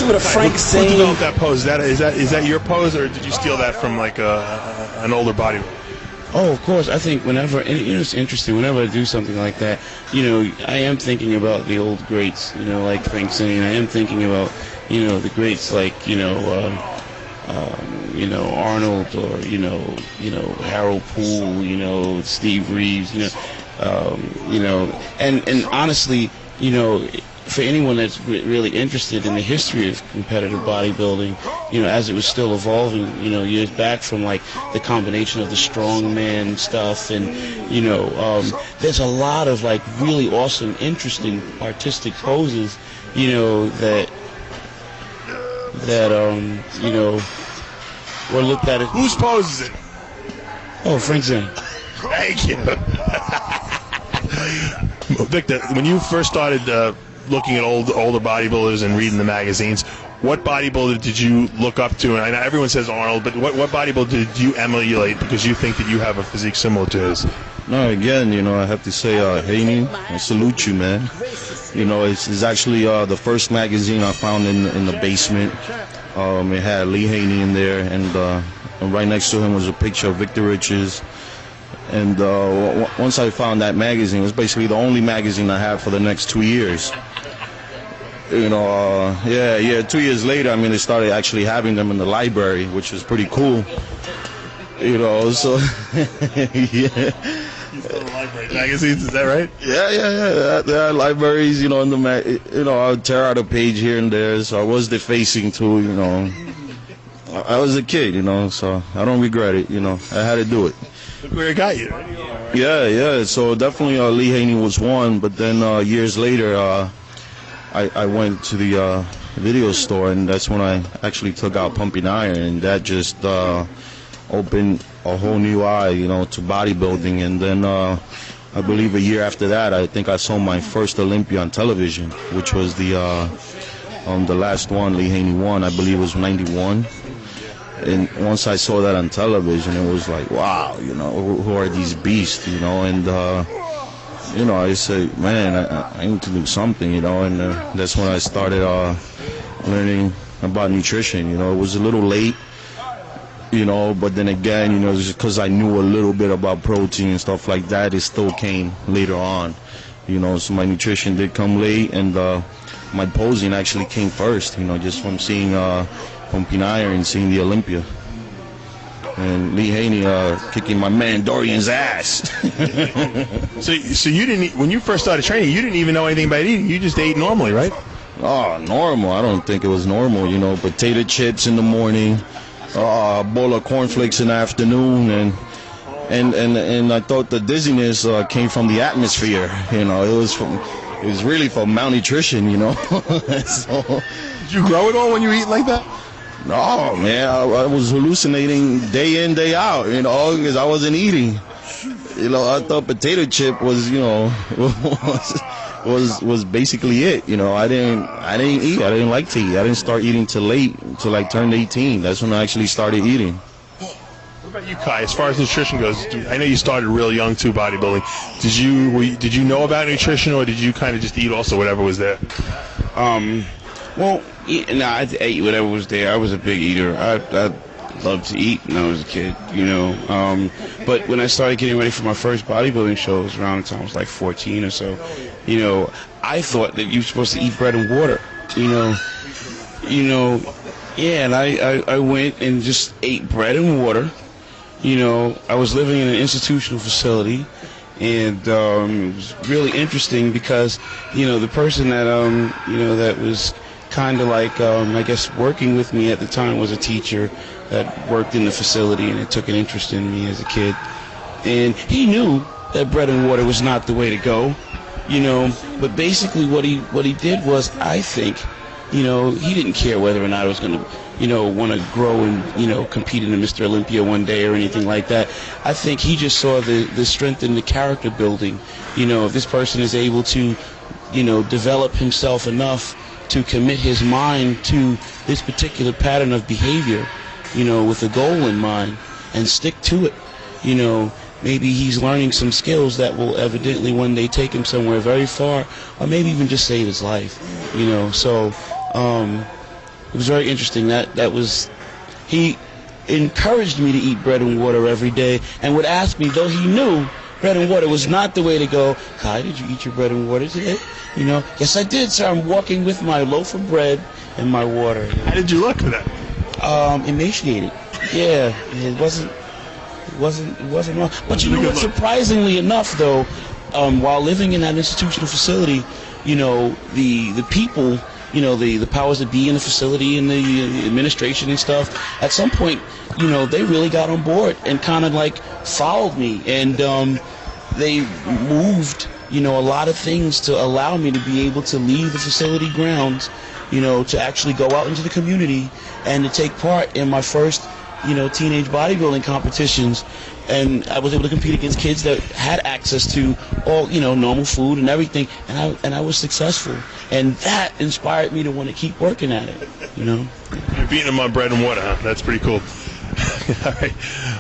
with a Frank Zane. Who developed that pose? Is that your pose, or did you steal that from like an older bodybuilder? Oh, of course. I think whenever, and it's interesting, whenever I do something like that, I am thinking about the old greats, like Frank Zane. I am thinking about, the greats like, Arnold, or, Harold Poole, Steve Reeves, and honestly, for anyone that's really interested in the history of competitive bodybuilding, as it was still evolving, years back, from like the combination of the strongman stuff, and there's a lot of like really awesome, interesting artistic poses, that were looked at. Whose pose is it? Oh, Frank Zane. Thank you. Victor, when you first started looking at older bodybuilders and reading the magazines, what bodybuilder did you look up to? And I know everyone says Arnold, but what bodybuilder did you emulate because you think that you have a physique similar to his? No, again, I have to say, Haney, I salute you, man. It's actually the first magazine I found in the basement. It had Lee Haney in there, and right next to him was a picture of Victor Riches. And once I found that magazine, it was basically the only magazine I had for the next 2 years. 2 years later, they started actually having them in the library, which was pretty cool. So yeah. You still the library magazines, is that right? Yeah. There are libraries, in the I would tear out a page here and there. So I was defacing too, I was a kid, so I don't regret it, I had to do it. Look where it got you. Yeah. So definitely Lee Haney was one, but then years later, I went to the video store, and that's when I actually took out Pumping Iron, and that just opened a whole new eye, to bodybuilding. And then I believe a year after that, I think I saw my first Olympia on television, which was the last one Lee Haney won. I believe it was '91. And once I saw that on television, it was like, wow, who are these beasts, and I said, man, I need to do something, and that's when I started learning about nutrition. It was a little late, but then again, just because I knew a little bit about protein and stuff like that, it still came later on, so my nutrition did come late, and my posing actually came first, just from seeing Pumping Iron, seeing the Olympia. And Lee Haney kicking my man Dorian's ass. So you didn't, when you first started training, you didn't even know anything about eating. You just ate normally, right? Oh, normal. I don't think it was normal. Potato chips in the morning, a bowl of cornflakes in the afternoon, and I thought the dizziness came from the atmosphere. It was really from malnutrition. So, did you grow it all when you eat like that? No, man, I was hallucinating day in, day out, because I wasn't eating. I thought potato chip was, was basically it. I didn't eat. I didn't like to eat. I didn't start eating till late, until I turned 18. That's when I actually started eating. What about you, Kai? As far as nutrition goes, I know you started real young too, bodybuilding. Did you know about nutrition, or did you kind of just eat also whatever was there? Well, I ate whatever was there. I was a big eater. I loved to eat when I was a kid, But when I started getting ready for my first bodybuilding shows, around the time I was like 14 or so, I thought that you were supposed to eat bread and water, and I went and just ate bread and water. I was living in an institutional facility, and it was really interesting because, the person that, that was kind of like, I guess, working with me at the time was a teacher that worked in the facility, and it took an interest in me as a kid. And he knew that bread and water was not the way to go, but basically what he did was, I think, he didn't care whether or not I was going to, want to grow and, compete in the Mr. Olympia one day or anything like that. I think he just saw the strength in the character building. If this person is able to, develop himself enough to commit his mind to this particular pattern of behavior, with a goal in mind, and stick to it, maybe he's learning some skills that will evidently one day take him somewhere very far, or maybe even just save his life, So It was very interesting. He encouraged me to eat bread and water every day, and would ask me, though he knew bread and water was not the way to go, Kai, did you eat your bread and water today? You know, yes, I did, sir. I'm walking with my loaf of bread and my water. How did you look for that? Emaciated. Yeah, it wasn't wrong. But you know what? Surprisingly enough, though, while living in that institutional facility, you know, the people, you know, the powers that be in the facility and the administration and stuff, at some point, you know, they really got on board and kind of like followed me, and they moved, you know, a lot of things to allow me to be able to leave the facility grounds, you know, to actually go out into the community and to take part in my first, you know, teenage bodybuilding competitions. And I was able to compete against kids that had access to all, you know, normal food and everything, and I was successful. And that inspired me to want to keep working at it, you know. You're beating them on bread and water, huh? That's pretty cool. All right.